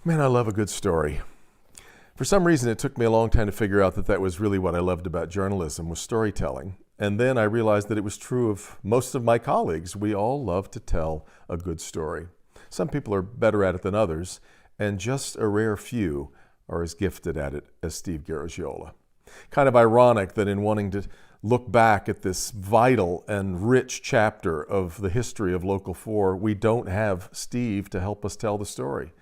Man, I love a good story. For some reason, it took me a long time to figure out that was really what I loved about journalism, was storytelling. And then I realized that it was true of most of my colleagues. We all love to tell a good story. Some people are better at it than others, and just a rare few are as gifted at it as Steve Garagiola. Kind of ironic that in wanting to look back at this vital and rich chapter of the history of Local 4, we don't have Steve to help us tell the story.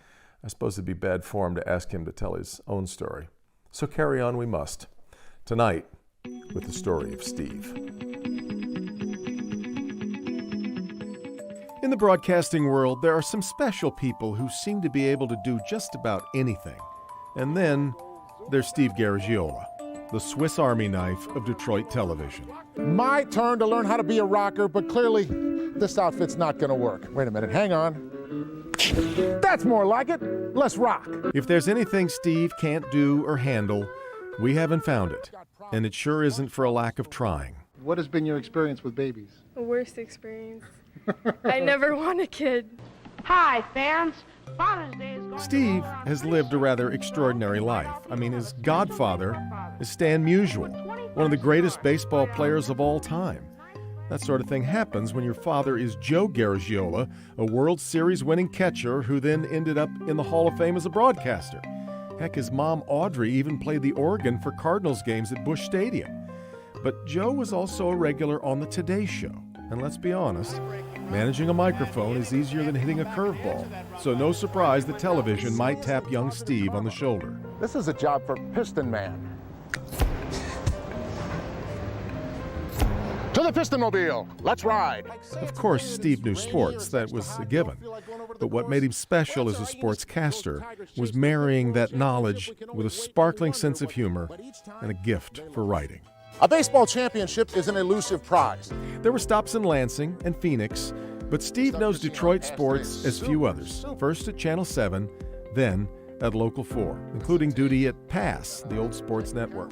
I suppose it'd be bad form to ask him to tell his own story. So carry on we must. Tonight, with the story of Steve. In the broadcasting world, there are some special people who seem to be able to do just about anything. And then there's Steve Garagiola, the Swiss Army knife of Detroit television. My turn to learn how to be a rocker, but clearly this outfit's not going to work. Wait a minute, hang on. That's more like it. Let's rock. If there's anything Steve can't do or handle, we haven't found it. And it sure isn't for a lack of trying. What has been your experience with babies? The worst experience. I never want a kid. Hi, fans. Father's Day is going Steve has lived a rather extraordinary life. I mean, his godfather is Stan Musial, one of the greatest baseball players of all time. That sort of thing happens when your father is Joe Garagiola, a World Series winning catcher who then ended up in the Hall of Fame as a broadcaster. Heck, his mom Audrey even played the organ for Cardinals games at Busch Stadium. But Joe was also a regular on the Today Show. And let's be honest, managing a microphone is easier than hitting a curveball. So no surprise that television might tap young Steve on the shoulder. This is a job for Piston Man. To the Pistonmobile, let's ride. Of course, Steve knew sports, that was a given. But what made him special as a sportscaster was marrying that knowledge with a sparkling sense of humor and a gift for writing. A baseball championship is an elusive prize. There were stops in Lansing and Phoenix, but Steve knows Detroit sports as few others. First at Channel 7, then at Local 4, including duty at PASS, the old sports network.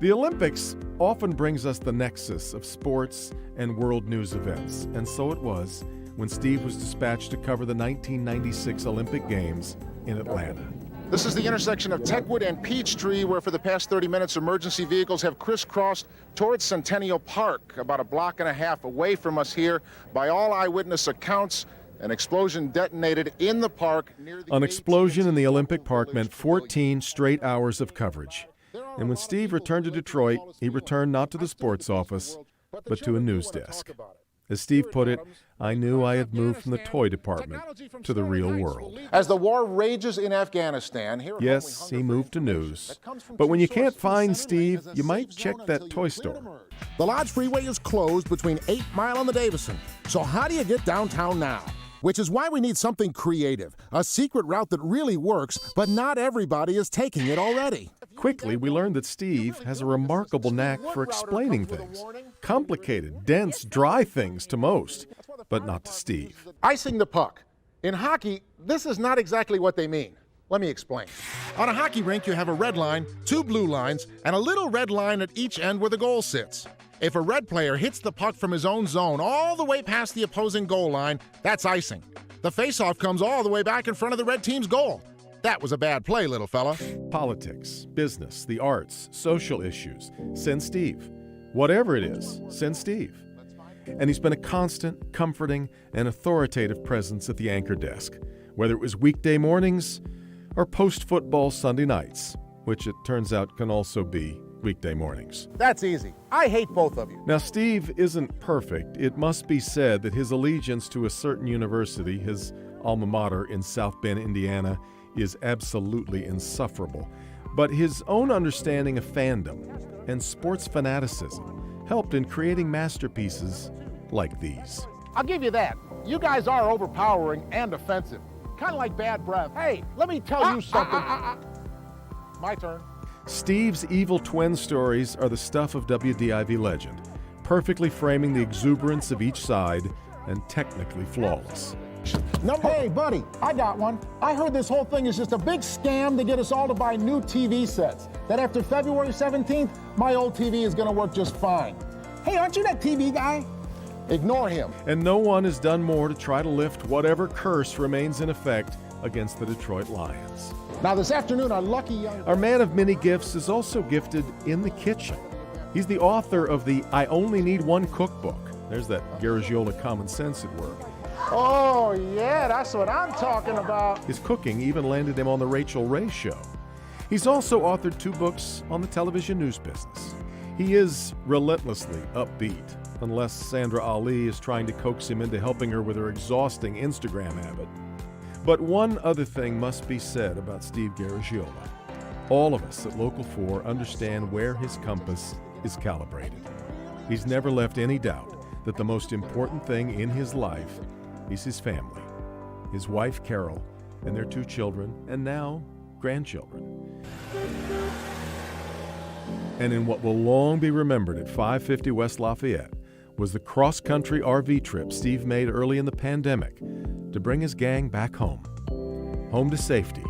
The Olympics often brings us the nexus of sports and world news events, and so it was when Steve was dispatched to cover the 1996 Olympic Games in Atlanta. This is the intersection of Techwood and Peachtree, where for the past 30 minutes, emergency vehicles have crisscrossed towards Centennial Park, about a block and a half away from us here. By all eyewitness accounts, an explosion detonated in the park near the An explosion in the Olympic Park meant 14 straight hours of coverage. And when Steve returned to Detroit, he returned not to the sports office, but to a news desk. As Steve put it, I knew I had moved from the toy department to the real world. As the war rages in Afghanistan, Yes, he moved to news. But when you can't find Steve, you might check that toy store. The Lodge Freeway is closed between 8 Mile and the Davison. So how do you get downtown now? Which is why we need something creative, a secret route that really works, but not everybody is taking it already. Quickly, we learned that Steve has a remarkable knack for explaining things. Complicated, dense, dry things to most, but not to Steve. Icing the puck. In hockey, this is not exactly what they mean. Let me explain. On a hockey rink, you have a red line, 2 blue lines, and a little red line at each end where the goal sits. If a red player hits the puck from his own zone all the way past the opposing goal line, that's icing. The faceoff comes all the way back in front of the red team's goal. That was a bad play, little fella. Politics, business, the arts, social issues. Send Steve. Whatever it is, send Steve. And he's been a constant, comforting, and authoritative presence at the anchor desk, whether it was weekday mornings or post-football Sunday nights, which it turns out can also be weekday mornings. That's easy. I hate both of you. Now, Steve isn't perfect. It must be said that his allegiance to a certain university, his alma mater in South Bend, Indiana, is absolutely insufferable. But his own understanding of fandom and sports fanaticism helped in creating masterpieces like these. I'll give you that. You guys are overpowering and offensive. Kind of like bad breath. Hey, let me tell you something. My turn. Steve's evil twin stories are the stuff of WDIV legend, perfectly framing the exuberance of each side and technically flawless. Hey, buddy, I got one. I heard this whole thing is just a big scam to get us all to buy new TV sets. That after February 17th, my old TV is going to work just fine. Hey, aren't you that TV guy? Ignore him. And no one has done more to try to lift whatever curse remains in effect against the Detroit Lions. Now, this afternoon, our lucky young... Our man of many gifts is also gifted in the kitchen. He's the author of the I Only Need One cookbook. There's that Garagiola common sense at work. Oh, yeah, that's what I'm talking about. His cooking even landed him on The Rachel Ray Show. He's also authored 2 books on the television news business. He is relentlessly upbeat, unless Sandra Ali is trying to coax him into helping her with her exhausting Instagram habit. But one other thing must be said about Steve Garagiola. All of us at Local 4 understand where his compass is calibrated. He's never left any doubt that the most important thing in his life is his family, his wife Carol, and their 2 children, and now grandchildren. And in what will long be remembered at 550 West Lafayette was the cross-country RV trip Steve made early in the pandemic to bring his gang back home to safety,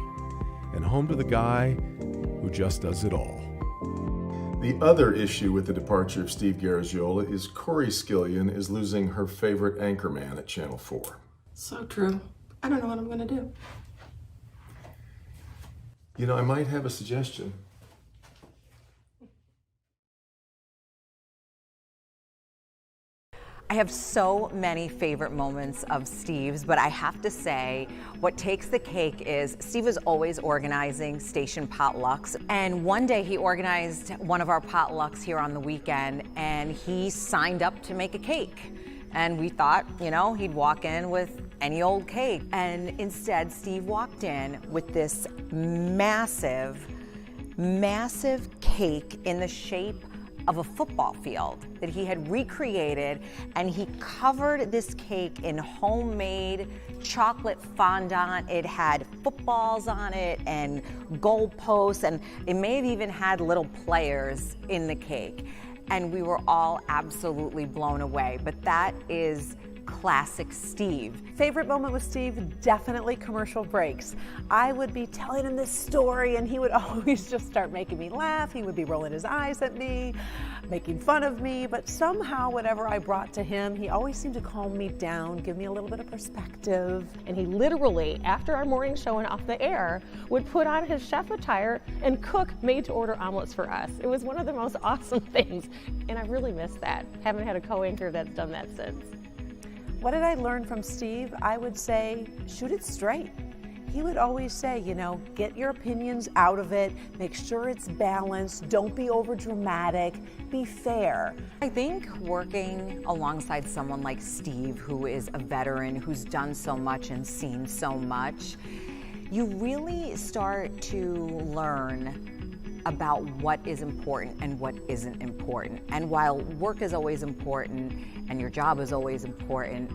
and home to the guy who just does it all. The other issue with the departure of Steve Garagiola is Corey Skillion is losing her favorite anchorman at Channel 4. So true. I don't know what I'm going to do. You know, I might have a suggestion. I have so many favorite moments of Steve's, but I have to say, what takes the cake is Steve is always organizing station potlucks. And one day he organized one of our potlucks here on the weekend, and he signed up to make a cake. And we thought, you know, he'd walk in with any old cake. And instead, Steve walked in with this massive cake in the shape of a football field that he had recreated, and he covered this cake in homemade chocolate fondant. It had footballs on it and goalposts, and it may have even had little players in the cake. And we were all absolutely blown away. But that is classic Steve. Favorite moment with Steve, definitely commercial breaks. I would be telling him this story and he would always just start making me laugh. He would be rolling his eyes at me, making fun of me, but somehow whatever I brought to him, he always seemed to calm me down, give me a little bit of perspective. And he literally, after our morning show and off the air, would put on his chef attire and cook made-to-order omelets for us. It was one of the most awesome things, and I really miss that. Haven't had a co-anchor that's done that since. What did I learn from Steve? I would say, shoot it straight. He would always say, you know, get your opinions out of it, make sure it's balanced, don't be over dramatic, be fair. I think working alongside someone like Steve, who is a veteran, who's done so much and seen so much, you really start to learn about what is important and what isn't important. And while work is always important and your job is always important,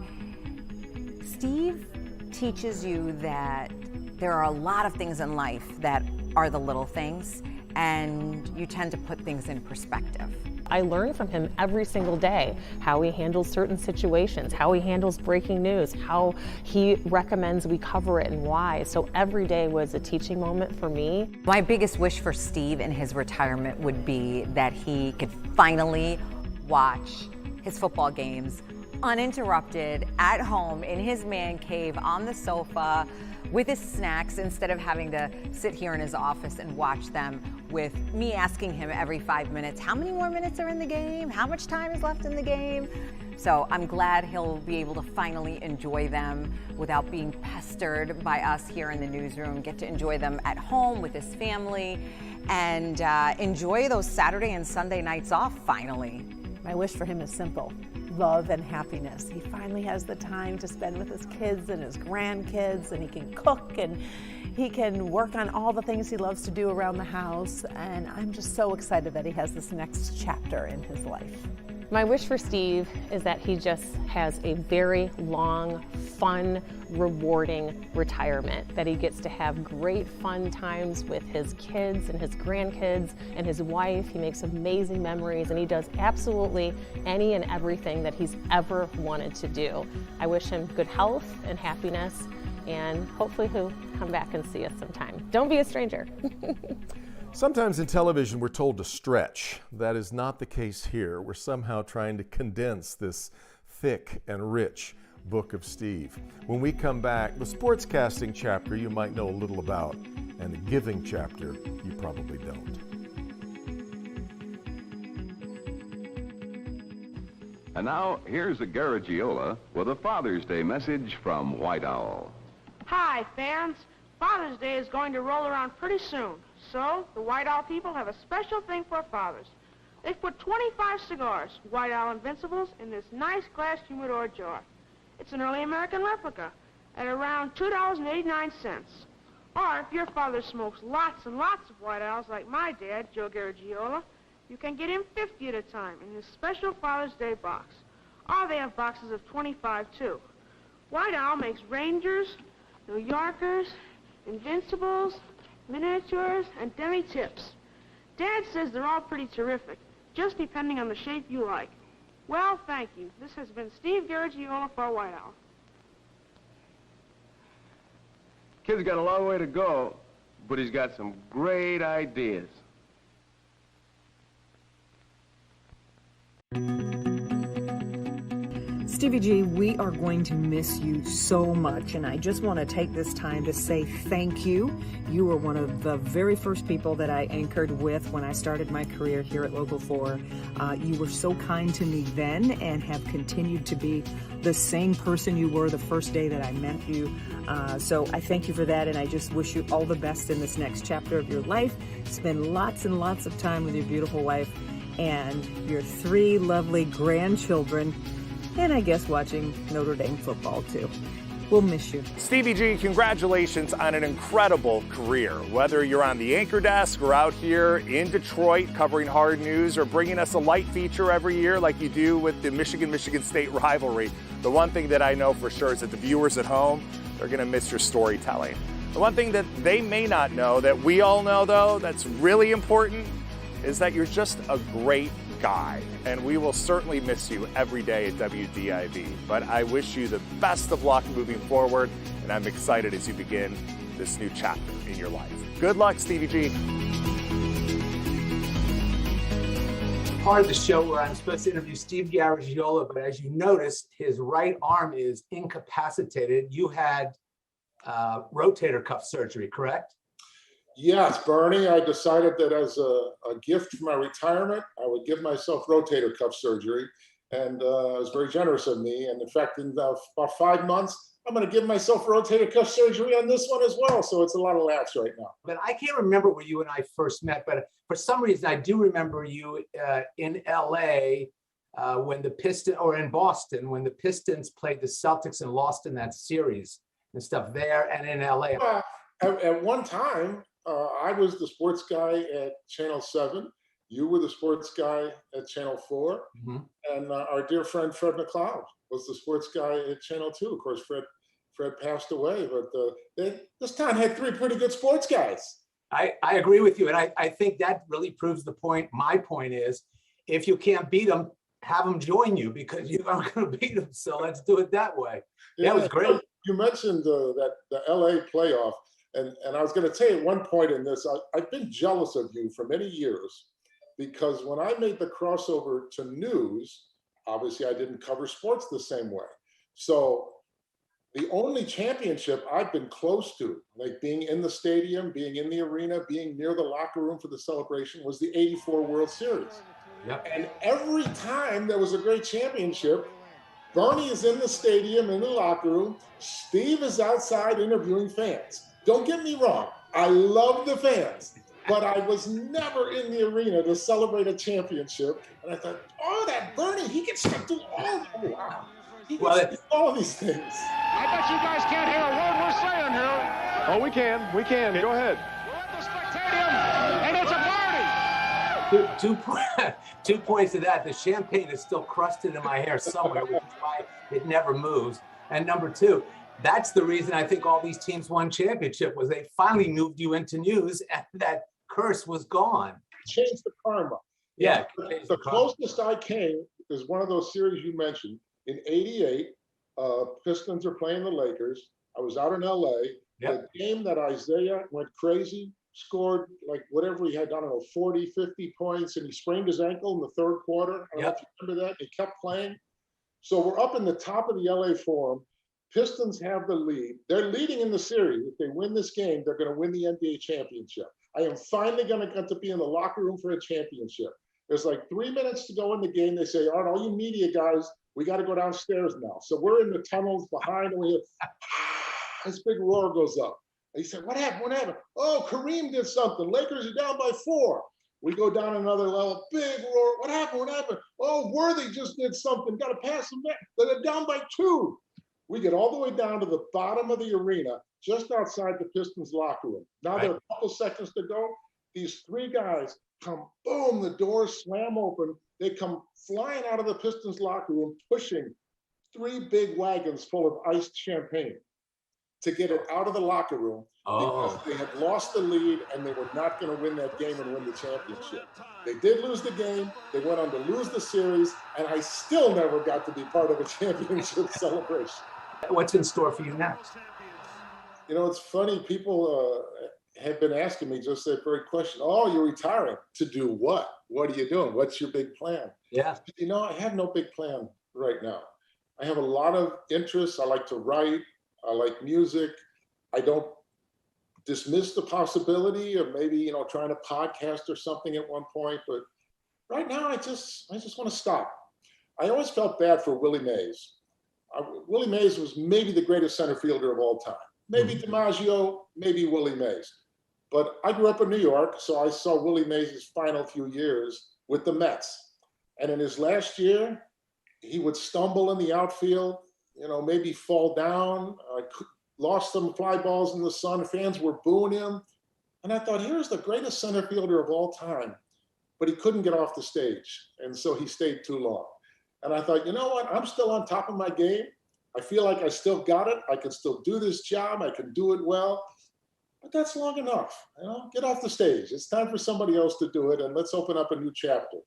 Steve teaches you that there are a lot of things in life that are the little things, and you tend to put things in perspective. I learn from him every single day how he handles certain situations, how he handles breaking news, how he recommends we cover it and why. So every day was a teaching moment for me. My biggest wish for Steve in his retirement would be that he could finally watch his football games uninterrupted at home in his man cave on the sofa with his snacks, instead of having to sit here in his office and watch them with me asking him every 5 minutes, how many more minutes are in the game? How much time is left in the game? So I'm glad he'll be able to finally enjoy them without being pestered by us here in the newsroom, get to enjoy them at home with his family, and enjoy those Saturday and Sunday nights off finally. My wish for him is simple: love and happiness. He finally has the time to spend with his kids and his grandkids, and he can cook and he can work on all the things he loves to do around the house. And I'm just so excited that he has this next chapter in his life. My wish for Steve is that he just has a very long, fun, rewarding retirement, that he gets to have great fun times with his kids and his grandkids and his wife. He makes amazing memories, and he does absolutely any and everything that he's ever wanted to do. I wish him good health and happiness, and hopefully he'll come back and see us sometime. Don't be a stranger. Sometimes in television we're told to stretch. That is not the case here. We're somehow trying to condense this thick and rich Book of Steve. When we come back, the sportscasting chapter you might know a little about, and the giving chapter you probably don't. And now, here's a Garagiola with a Father's Day message from White Owl. Hi, fans. Father's Day is going to roll around pretty soon. So, the White Owl people have a special thing for fathers. They've put 25 cigars, White Owl Invincibles, in this nice glass humidor jar. It's an early American replica at around $2.89. Or if your father smokes lots and lots of White Owls like my dad, Joe Garagiola, you can get him 50 at a time in this special Father's Day box. Or they have boxes of 25, too. White Owl makes Rangers, New Yorkers, Invincibles, miniatures, and demi-tips. Dad says they're all pretty terrific, just depending on the shape you like. Well, thank you. This has been Steve Garagiola for White Owl. Kid's got a long way to go, but he's got some great ideas. Stevie G, we are going to miss you so much, and I just want to take this time to say thank you. You were one of the very first people that I anchored with when I started my career here at Local 4. You were so kind to me then and have continued to be the same person you were the first day that I met you. So I thank you for that, and I just wish you all the best in this next chapter of your life. Spend lots and lots of time with your beautiful wife and your 3 lovely grandchildren. And I guess watching Notre Dame football, too. We'll miss you. Stevie G, congratulations on an incredible career. Whether you're on the anchor desk or out here in Detroit covering hard news or bringing us a light feature every year like you do with the Michigan State rivalry, the one thing that I know for sure is that the viewers at home, they're going to miss your storytelling. The one thing that they may not know, that we all know, though, that's really important, is that you're just a great guy, and we will certainly miss you every day at WDIV. But I wish you the best of luck moving forward, and I'm excited as you begin this new chapter in your life. Good luck, Stevie G. Part of the show where I'm supposed to interview Steve Garagiola, but as you noticed, his right arm is incapacitated. You had rotator cuff surgery, correct? Yes, Bernie, I decided that as a gift for my retirement, I would give myself rotator cuff surgery. And it was very generous of me. And in fact, in about 5 months, I'm going to give myself rotator cuff surgery on this one as well. So it's a lot of laughs right now. But I can't remember where you and I first met, but for some reason, I do remember you in LA when the Pistons, or in Boston, when the Pistons played the Celtics and lost in that series and stuff there and in LA. At one time, I was the sports guy at Channel 7. You were the sports guy at Channel 4. Mm-hmm. And our dear friend Fred McLeod was the sports guy at Channel 2. Of course, Fred passed away, but this town had 3 pretty good sports guys. I agree with you. And I think that really proves the point. My point is, if you can't beat them, have them join you, because you aren't going to beat them. So let's do it that way. Yeah, that was great. You mentioned that the LA playoff. And I was going to say at one point in this, I've been jealous of you for many years, because when I made the crossover to news, obviously I didn't cover sports the same way. So the only championship I've been close to, like being in the stadium, being in the arena, being near the locker room for the celebration, was the '84 World Series. Yep. And every time there was a great championship, Bernie is in the stadium, in the locker room. Steve is outside interviewing fans. Don't get me wrong, I love the fans, but I was never in the arena to celebrate a championship. And I thought, oh, that Bernie, he gets to do all these things. I bet you guys can't hear a word we're saying here. Oh, we can. Go ahead. We're at the stadium, and it's a party. 2 points to that. The champagne is still crusted in my hair somewhere, which is why it never moves. And number 2, that's the reason I think all these teams won championship, was they finally moved you into news and that curse was gone. Changed the karma. Yeah. The closest I came is one of those series you mentioned. In '88, Pistons are playing the Lakers. I was out in LA. Yep. The game that Isaiah went crazy, scored like whatever he had, I don't know, 40, 50 points, and he sprained his ankle in the 3rd quarter. I don't know if you remember that. He kept playing. So we're up in the top of the LA Forum. Pistons have the lead. They're leading in the series. If they win this game, they're going to win the NBA championship. I am finally going to get to be in the locker room for a championship. There's like 3 minutes to go in the game. They say, all right, all you media guys, we got to go downstairs now. So we're in the tunnels behind, and we have this big roar goes up. And he said, what happened? What happened? Oh, Kareem did something. Lakers are down by 4. We go down another level, big roar. What happened? What happened? Oh, Worthy just did something. Got to pass him back. They're down by 2. We get all the way down to the bottom of the arena, just outside the Pistons locker room. Now there are a couple seconds to go. These 3 guys come, boom, the doors slam open. They come flying out of the Pistons locker room, pushing 3 big wagons full of iced champagne to get it out of the locker room because they had lost the lead and they were not going to win that game and win the championship. They did lose the game. They went on to lose the series, and I still never got to be part of a championship celebration. What's in store for you next? You know, it's funny. People have been asking me just that very question. Oh, you're retiring. To do what? What are you doing? What's your big plan? Yeah. You know, I have no big plan right now. I have a lot of interests. I like to write. I like music. I don't dismiss the possibility of maybe, you know, trying to podcast or something at one point. But right now, I just want to stop. I always felt bad for Willie Mays. Willie Mays was maybe the greatest center fielder of all time. Maybe DiMaggio, maybe Willie Mays. But I grew up in New York, so I saw Willie Mays' final few years with the Mets. And in his last year, he would stumble in the outfield, you know, maybe fall down, lost some fly balls in the sun. Fans were booing him. And I thought, here's the greatest center fielder of all time. But he couldn't get off the stage. And so he stayed too long. And I thought, you know what? I'm still on top of my game. I feel like I still got it. I can still do this job. I can do it well. But that's long enough. You know, get off the stage. It's time for somebody else to do it. And let's open up a new chapter.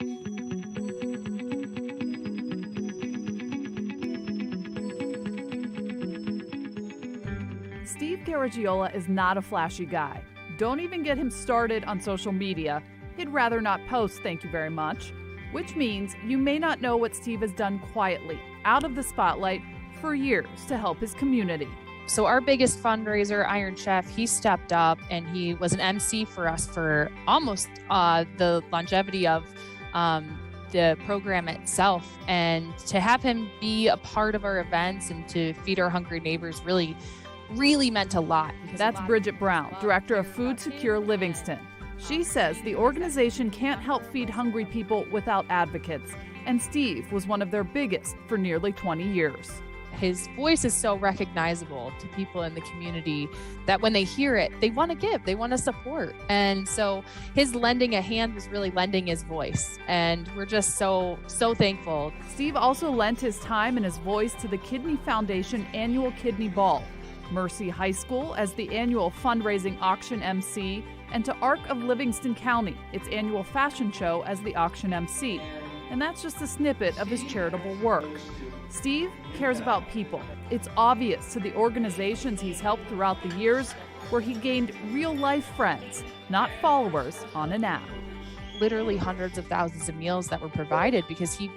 Steve Garagiola is not a flashy guy. Don't even get him started on social media. He'd rather not post, thank you very much. Which means you may not know what Steve has done quietly, out of the spotlight, for years to help his community. So our biggest fundraiser, Iron Chef, he stepped up and he was an MC for us for almost the longevity of the program itself. And to have him be a part of our events and to feed our hungry neighbors really meant a lot. That's Bridget Brown, director of Food Secure Livingston. She says the organization can't help feed hungry people without advocates, and Steve was one of their biggest for nearly 20 years. His voice is so recognizable to people in the community that when they hear it, they want to give, they want to support. And so his lending a hand was really lending his voice. And we're just so thankful. Steve also lent his time and his voice to the Kidney Foundation annual Kidney Ball, Mercy High School as the annual fundraising auction MC, and to Arc of Livingston County, its annual fashion show as the auction MC. And that's just a snippet of his charitable work. Steve cares about people. It's obvious to the organizations he's helped throughout the years, where he gained real-life friends, not followers on an app. Literally hundreds of thousands of meals that were provided because he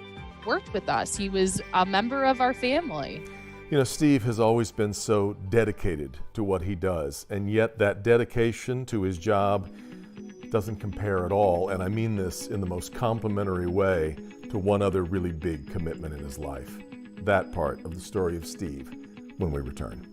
worked with us. He was a member of our family. You know, Steve has always been so dedicated to what he does, and yet that dedication to his job doesn't compare at all, and I mean this in the most complimentary way, to one other really big commitment in his life. That part of the story of Steve when we return.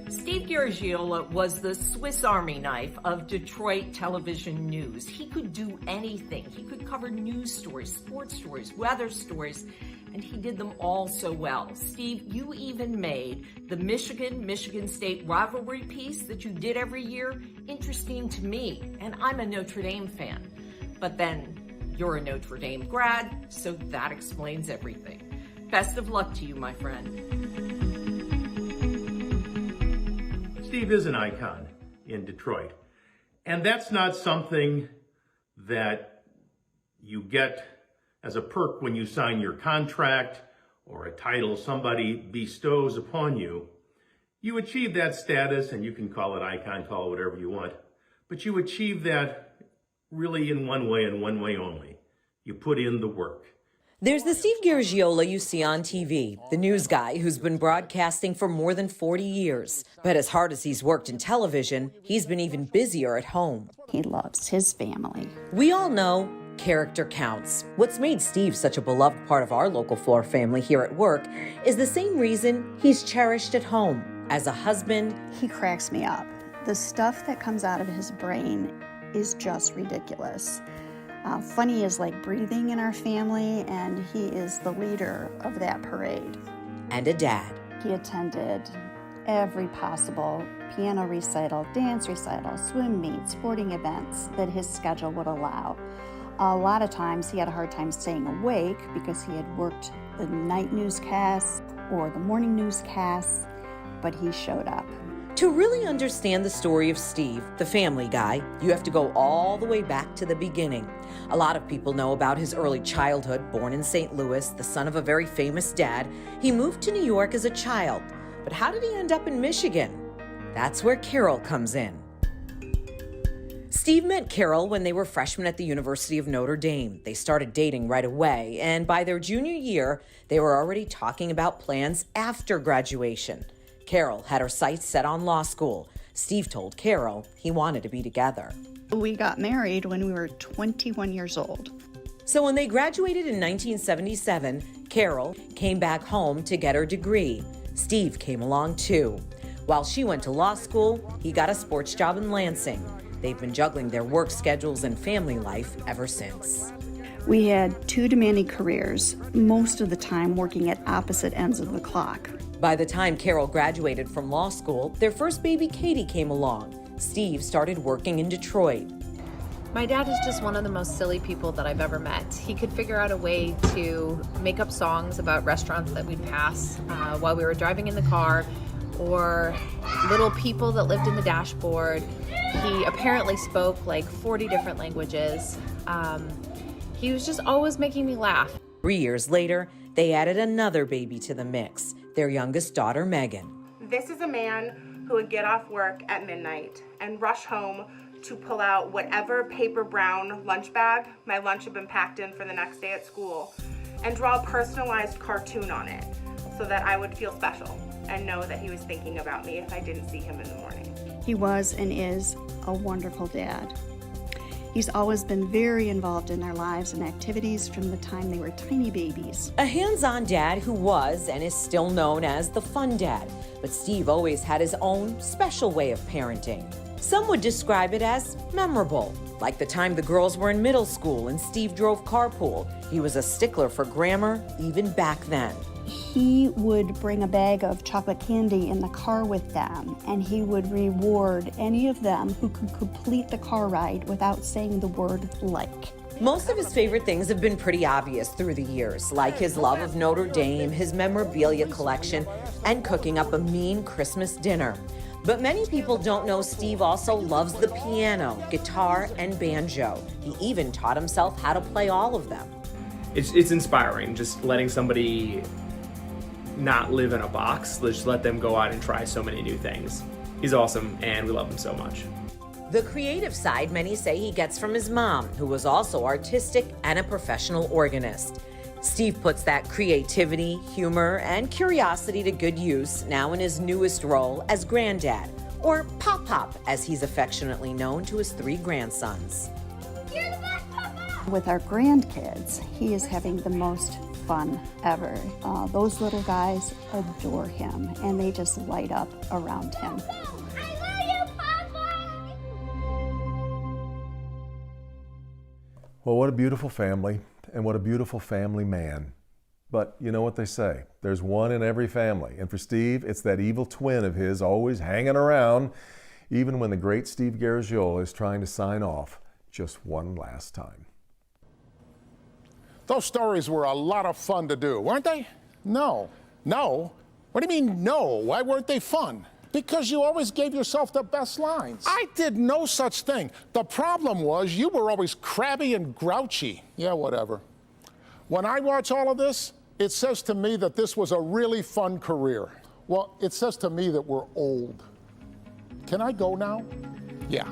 Steve Garagiola was the Swiss Army knife of Detroit television news. He could do anything. He could cover news stories, sports stories, weather stories, and he did them all so well. Steve, you even made the Michigan State rivalry piece that you did every year interesting to me, and I'm a Notre Dame fan. But then you're a Notre Dame grad, so that explains everything. Best of luck to you, my friend. Steve is an icon in Detroit, and that's not something that you get as a perk when you sign your contract or a title somebody bestows upon you. You achieve that status, and you can call it icon, call it whatever you want, but you achieve that really in one way and one way only. You put in the work. There's the Steve Garagiola you see on TV, the news guy who's been broadcasting for more than 40 years. But as hard as he's worked in television, he's been even busier at home. He loves his family. We all know character counts. What's made Steve such a beloved part of our local Floor family here at work is the same reason he's cherished at home. As a husband, he cracks me up. The stuff that comes out of his brain is just ridiculous. Funny is like breathing in our family, and he is the leader of that parade. And a dad. He attended every possible piano recital, dance recital, swim meet, sporting events that his schedule would allow. A lot of times he had a hard time staying awake because he had worked the night newscasts or the morning newscasts, but he showed up. To really understand the story of Steve, the family guy, you have to go all the way back to the beginning. A lot of people know about his early childhood. Born in St. Louis, the son of a very famous dad, he moved to New York as a child. But how did he end up in Michigan? That's where Carol comes in. Steve met Carol when they were freshmen at the University of Notre Dame. They started dating right away, and by their junior year, they were already talking about plans after graduation. Carol had her sights set on law school. Steve told Carol he wanted to be together. We got married when we were 21 years old. So when they graduated in 1977, Carol came back home to get her degree. Steve came along too. While she went to law school, he got a sports job in Lansing. They've been juggling their work schedules and family life ever since. We had two demanding careers, most of the time working at opposite ends of the clock. By the time Carol graduated from law school, their first baby, Katie, came along. Steve started working in Detroit. My dad is just one of the most silly people that I've ever met. He could figure out a way to make up songs about restaurants that we'd pass while we were driving in the car, or little people that lived in the dashboard. He apparently spoke like 40 different languages. He was just always making me laugh. 3 years later, they added another baby to the mix, their youngest daughter, Megan. This is a man who would get off work at midnight and rush home to pull out whatever paper brown lunch bag my lunch had been packed in for the next day at school and draw a personalized cartoon on it so that I would feel special and know that he was thinking about me if I didn't see him in the morning. He was and is a wonderful dad. He's always been very involved in their lives and activities from the time they were tiny babies. A hands-on dad who was and is still known as the fun dad, but Steve always had his own special way of parenting. Some would describe it as memorable, like the time the girls were in middle school and Steve drove carpool. He was a stickler for grammar even back then. He would bring a bag of chocolate candy in the car with them, and he would reward any of them who could complete the car ride without saying the word like. Most of his favorite things have been pretty obvious through the years, like his love of Notre Dame, his memorabilia collection, and cooking up a mean Christmas dinner. But many people don't know Steve also loves the piano, guitar, and banjo. He even taught himself how to play all of them. It's inspiring, just letting somebody not live in a box, just let them go out and try so many new things. He's awesome, and we love him so much. The creative side many say he gets from his mom, who was also artistic and a professional organist. Steve puts that creativity, humor, and curiosity to good use now in his newest role as granddad, or Pop-Pop, as he's affectionately known to his 3 grandsons. With our grandkids, he is having the most fun ever. Those little guys adore him, and they just light up around him. Well, what a beautiful family, and what a beautiful family man. But you know what they say, there's one in every family. And for Steve, it's that evil twin of his always hanging around, even when the great Steve Garagiola is trying to sign off just one last time. Those stories were a lot of fun to do, weren't they? No. No? What do you mean, no? Why weren't they fun? Because you always gave yourself the best lines. I did no such thing. The problem was you were always crabby and grouchy. Yeah, whatever. When I watch all of this, it says to me that this was a really fun career. Well, it says to me that we're old. Can I go now? Yeah.